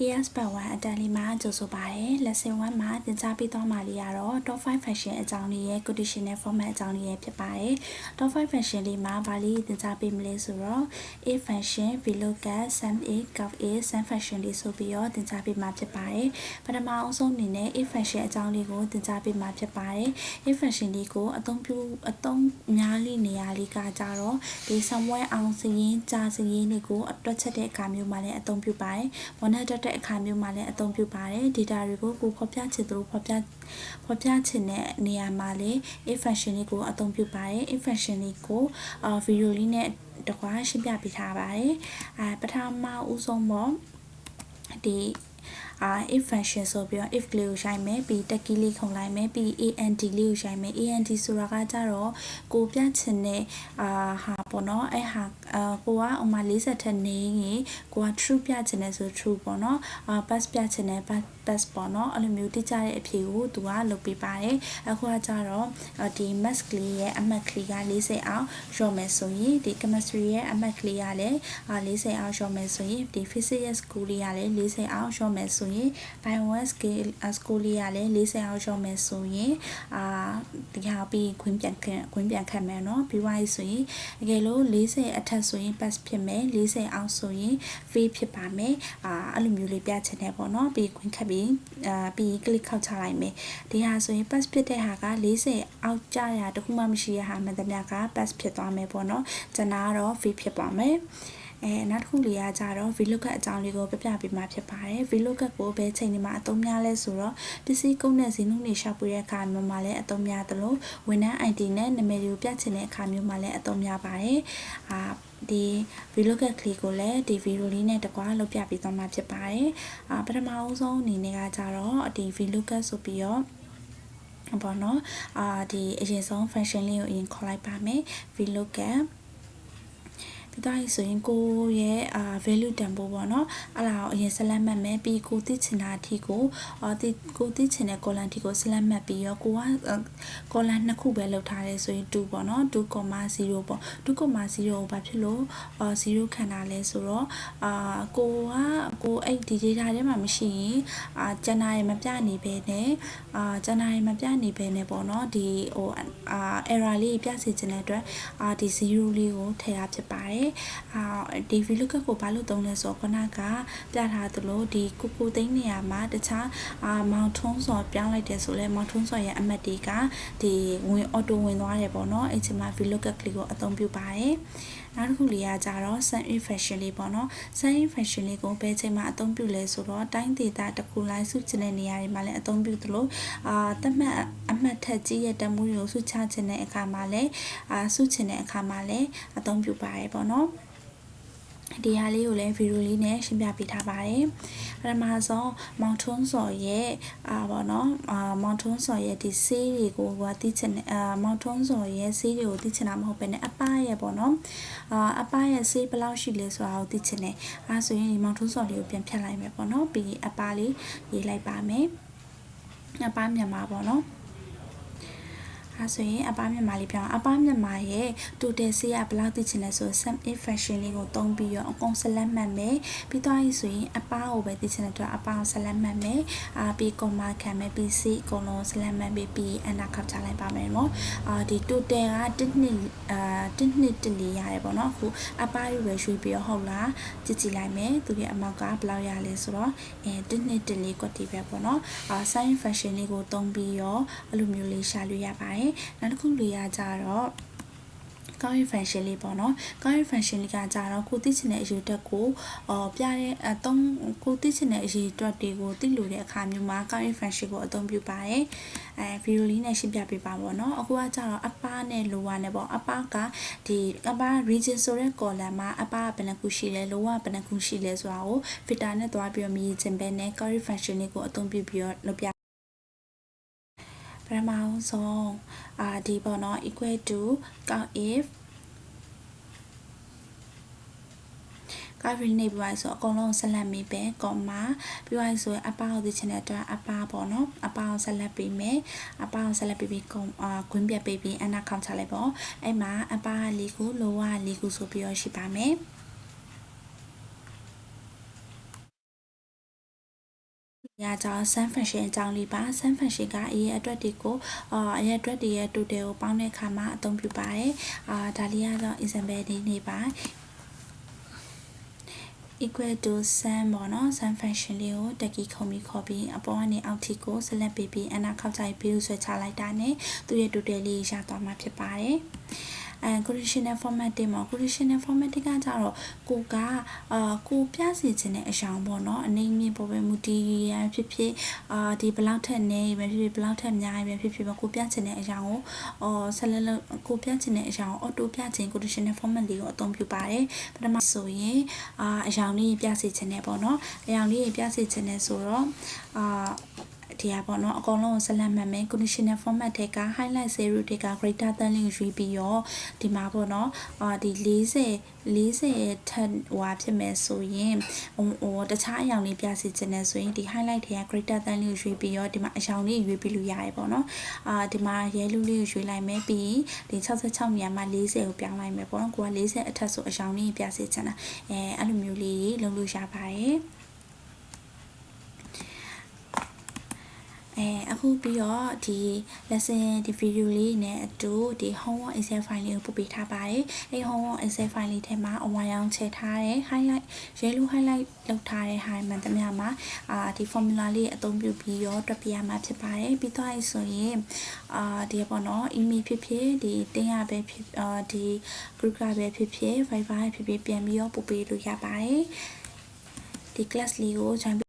ES Part 1အတန်လီမှာကြိုဆိုပါတယ် Lesson 1မှာသင်ကြားပေးသွားမှာလေးကတော့ Top 5 Function အကြောင်းလေးရဲ့ Conditional Format အကြောင်းလေးရဲ့ဖြစ်ပါတယ် Top 5 Function လေးမှာဘာလေးသင်ကြားပေးမလဲဆိုတော့ A Function, VLOOKUP, SUM-A, CALC-A, SUM Function လေးဆိုပြီးတော့သင်ကြားပေးမှာဖြစ်ပါတယ်ပထမအဆုံးအနေနဲ့ A Function အကြောင်းလေးကိုသင်ကြားပေးမှာဖြစ်ပါတယ် A Function လေးကိုအသုံးများလေးနေရာလေးကကြတော့ဒီ somewhere အောင်စရင်းကြာစရင်းလေးကိုအတွက်ချက်တဲ့အခါမျိုးမှာလည်းအသုံးပြုပါတယ်ဘောနက်တက်တဲ့အခါမျိုးမှာလည်းအသုံးပြုပါတယ် data တွေကိုကိုဖော်ပြချင်သလိုဖော်ပြချင်တဲ့နေရာမှာလည်း if function လေးကိုအသုံးပြုပါတယ် if function လေးကိုဗီဒီယိုလေးနဲ့တကွာရှင်းပြပေးထားပါတယ်ပထမဦးဆုံးပေါ့ဒီ if function ဆိုပြီးတော့ if လေးကိုရိုက်မယ်ပြီးတက်ကီးလေးခုံလိုက်မယ်ပြီး and လေးကိုရိုက်မယ် and ဆိုတာကကြတော့ကိုပြချင်တဲ့ဟာပေါ့နော်အဲ့ဟာကိုကဥမာ40ထက်နေရင်ကိုက true ပြချင်တယ်ဆို true ပေါ့နော်pass ပြချင်တယ် pass ပေါ့နော်အဲ့လိုမျိုးတိကျတဲ့အဖြေကိုသူကလုပ်ပေးပါတယ်အခုကကြတော့ဒီ math ကလေးရဲ့အမှတ်ကလေးက40အောင်လျှော့မယ်ဆိုရင်ဒီ chemistry ရဲ့အမှတ်ကလေးကလည်း40အောင်လျှော့မယ်ဆိုရင်ဒီ physics ရဲ့ score လေးကလည်း40အောင်လျှော့မယ်ဆိုရင် bio score လေးကလည်း40အောင်လျှော့မယ်ဆိုရင်ဒီဟာပြီးခွင့်ပြန်ခတ်မယ်နော်ပြီးသွားပြီဆိုရင်တကယ်လို့40အထက်ဆိုရင် pass ဖြစ်မယ်40အောင်ဆိုရင် fail ဖြစ်ပါမယ်အဲ့လိုမျိုးလေးပြချင်တယ်ပေါ့နော်ပြီးခွင့်ခတ်ပြီးclick ခောက်ချလိုက်မယ်ဒီဟာဆိုရင် pass ဖြစ်တဲ့ဟာက40အောက်ကျရတခုမှမရှိရဟာမှန်သမျှက pass ဖြစ်သွားမယ်ပေါ့နော်ကျွန်တော်ကတော့ fail ဖြစ်သွားမယ်နောက်တစ်ခုလေးကကြတော့ VLOOKUP အကြောင်းလေးကိုပြပြပေးမှာဖြစ်ပါတယ် VLOOKUP ကိုဘယ်ချိန်ဒီမှာအသုံးများလဲဆိုတော့ပစ္စည်းကုန်တဲ့ဈေးနှုန်းတွေရှောက်ပေးတဲ့အခါမျိုးမှာလည်းအသုံးများသလိုဝန်ထမ်း ID နဲ့နာမည်တွေကိုပြချင်တဲ့အခါမျိုးမှာလည်းအသုံးများပါတယ်ဒီ VLOOKUP ကလေးကိုလည်းဒီဗီဒီယိုလေးနဲ့တကွာလုပ်ပြပေးသွားမှာဖြစ်ပါတယ်ပထမအဆုံးအနေနဲ့ကကြတော့ဒီ VLOOKUP ဆိုပြီးတော့ပေါ့နော်ဒီအရင်ဆုံး function လေးကိုအရင်ခေါ်လိုက်ပါမယ် VLOOKUPပြီးတော့ဆိုရင်ကိုရဲ့ value တန်ဖိုးပေါ့နော်အဲ့ဒါကိုအရင်ဆက်လက်မှတ်မယ်ပြီးကိုသိချင်တာအထိကိုကိုသိချင်တဲ့ column အထိကိုဆက်လက်မှတ်ပြီးတော့ကိုက column နှစ်ခုပဲလောက်ထားတယ်ဆိုရင်2ပေါ့နော် 2.0 ပေါ့ 2.0 ကိုဘာဖြစ်လို့0ခန့်တာလဲဆိုတော့ကိုအဲ့ဒီ data ထဲမှာမရှိရင်ကျန်တာရမပြနေပဲနဲ့ပေါ့နော်ဒီerror လေးပြစေချင်တဲ့အတွက်ဒီ0လေးကိုထည့်ရဖြစ်ပါတယ်ဒီ VLOOKUP ကိုဘာလို့သုံးလဲဆိုတော့ခုနကပြထားသလိုဒီကိုသိန်းနေရာမှာတခြားမောင်ထုံးစော်ပြောင်းလိုက်တယ်ဆိုလဲမောင်ထုံးစော်ရဲ့အမှတ်တွေကဒီauto ဝင်သွားတယ်ပေါ့နော်အဲ့ဒီမှာ VLOOKUP ကလေးကိုအသုံးပြုပါတယ်နောက်တစ်ခုလေးကကြတော့ SUM-A function လေးပေါ့နော် SUM-A function လေးကိုဘယ်ချိန်မှာအသုံးပြုလဲဆိုတော့တိုင်းဒေသတစ်ခုလိုက်စုချင်တဲ့နေရာတွေမှာလည်းအသုံးပြုသလိုသတ်မှတ်အမှတ်ထက်ကြီးရဲ့တမှုတွေကိုစုချချင်တဲ့အခါမှာလည်းစုချင်တဲ့အခါမှာလည်းအသုံးပြုပါတယ်ပေါ့နော်ဒီဟာလေးကိုလည်းဗီဒီယိုလေးနဲ့ရှင်းပြပေးထားပါတယ်ပထမဆုံးမောင်ထွန်းစော်ရဲ့ပေါ့နော်မောင်ထွန်းစော်ရဲ့ဒီဆေးတွေကိုသိချင်တယ်မောင်ထွန်းစော်ရဲ့ဆေးတွေကိုသိချင်တာမဟုတ်ဘဲနဲ့အပရဲ့ပေါ့နော်အပရဲ့ဆေးဘယ်လောက်ရှိလဲဆိုတာကိုသိချင်တယ်အဲဆိုရင်ဒီမောင်ထွန်းစော်လေးကိုပြန်ဖြတ်လိုက်မယ်ပေါ့နော်ပြီးအပလေးရေးလိုက်ပါမယ်အပမြန်မာပေါ့နော်အဲဆိုရင်အပမြန်မာလေးပြောင်းအပမြန်မာရဲ့ total ဆေးကဘယ်လောက်သိချင်လဲဆို SUM-A function လေးကိုသုံးပြီးတော့အကုန်ဆက်လက်မှတ်မယ်ပြီးတော့ဆိုရင်အပကိုပဲသိချင်တဲ့အတွက်အပကိုဆက်လက်မှတ်မယ်ပြီး comma ခံမယ်ပြီး C အကုန်လုံးဆက်လက်မှတ်ပြီး enter ခောက်ချလိုက်ပါမယ်နော်ဒီ total က1နှစ်တလီရတယ်ပေါ့နော်အခုအပရွယ်ရွှေ့ပြီးတော့ဟုတ်လားကြည့်လိုက်မယ်သူရဲ့အမောက်ကဘယ်လောက်ရလဲဆိုတော့1နှစ်တလီကွက်တီပဲပေါ့နော်SUM function လေးကိုသုံးပြီးတော့အဲ့လိုမျိုးလေးရှာလို့ရပါတယ်နောက်တစ်ခုလေးကကြတော့ကောင်းရ function လေးပေါ့နော်ကောင်းရ function လေးကကြတော့ကိုသိချင်တဲ့အရေးအတွက်ကိုပြတဲ့ကိုသိချင်တဲ့အရေးအတွက်တွေကိုသိလို့တဲ့အခါမျိုးမှာကောင်းရ function ကိုအသုံးပြုပါတယ်ဗီဒီယိုလေးနဲ့ရှင်းပြပေးပါပေါ့နော်အခုကကြတော့အပနဲ့ lower နဲ့ပေါ့အပကဒီအပ region ဆိုတဲ့ column မှာအပကဘယ်နှခုရှိလဲ lower ဘယ်နှခုရှိလဲဆိုတာကို filter နဲ့တွားပြီးတော့မြည်ချင်ပဲနဲ့ ကောင်းရ function လေးကိုအသုံးပြုပြီးတော့လုပ်ပြပထမဆုံးဒီပေါ့နော် equal to count if ကောက်ပြီးနေပြီးဆိုအကုန်လုံးဆက်လက်မိပဲ comma ပြီးသွားဆိုရင်အပအောင်သိချင်တဲ့အတွက်အပပေါ့နော်အပအောင်ဆက်လက်ပေးမယ်အပအောင်ဆက်လက်ပေးပြီးခွင့်ပြပေးပြီးအနာခေါင်းချလိုက်ပေါ့အဲ့မှာအပက၄ခုလောက၄ခုဆိုပြီးတော့ရှိပါမယ် ရကြောင်း sun function အကြောင်းလေးပါ sun function ကအရေးအတွက်တွေကိုအရေးအတွက်တွေရဲ့ total ကိုပေါင်းတဲ့အခါမှာအသုံးပြုပါတယ်ဒါလေးကတော့ example လေးနေပါ equal to sun ပေါ့နော် sun function လေးကိုတက်ကီခုံပြီးခေါ်ပြီးအပေါ်ကနေအောက်ထိကို select ပေးပြီးအနာခောက်ကြိုက်ပြီးဆွဲချလိုက်တာနဲ့သူ့ရဲ့ total လေးရသွားမှာဖြစ်ပါတယ်conditional formatting မှာ conditional formatting ကကြတော့ကိုပြစီခြင်းတဲ့အရာပေါ့နော်အနေမြင့်ပေါ်ပဲမူတည်ရဖြစ်ဖြစ်ဒီဘလောက်ထက်နေပဲဖြစ်ဖြစ်ဘလောက်ထက်များပဲဖြစ်ဖြစ်ကိုပြခြင်းတဲ့အရာကိုဆက်လက်ကိုပြခြင်းတဲ့အရာကို auto ပြခြင်း conditional format လေးကိုအသုံးပြုပါတယ်ပထမဆိုရင်အရာလေးပြစီခြင်းနဲ့ပေါ့နော်အရာလေးပြစီခြင်းနဲ့ဆိုတော့ဒီဟာပေါ့နော်အကုန်လုံးကိုဆက်လက်မှတ်မယ် conditional format တွေက highlight 0တွေက greater than လေးရွေးပြီးတော့ဒီမှာပေါ့နော်ဒီ40ထက်ဟိုဖြစ်မယ်ဆိုရင်တခြားအရာလေးပြစီခြင်းနဲ့ဆိုရင်ဒီ highlight တွေက greater than လေးရွေးပြီးတော့ဒီမှာအရာလေးရွေးပြီးလို့ရတယ်ပေါ့နော်ဒီမှာ yellow လေးကိုရွေးလိုက်မယ်ပြီးဒီ66နေရာမှာ40ကိုပြောင်းလိုက်မယ်ပေါ့နော်ကိုက40အထက်ဆိုအရာလေးပြစီခြင်းတာအဲ့လိုမျိုးလေးလုပ်လို့ရပါတယ်အခုပြီးတော့ဒီ lesson ဒီ video လေးနဲ့အတူဒီ homework excel file လေးကိုပို့ပေးထားပါတယ်homework excel file လေးထဲမှာအဝါရောင်ချဲထားတဲ့ highlight yellow highlight လုပ်ထားတဲ့ဟာမှန်သမျှမှာဒီ formula လေးအသုံးပြုပြီးတော့တွက်ပြရမှာဖြစ်ပါတယ်ပြီးတော့ဆိုရင်ဒီပေါ့နော် email ဖြစ်ဖြစ်ဒီတင်ရပဲဖြစ်ဒီ group ကပဲဖြစ်ဖြစ် Viber ဖြစ်ဖြစ်ပြန်ပြီးတော့ပို့ပေးလို့ရပါတယ်ဒီ class လေးကို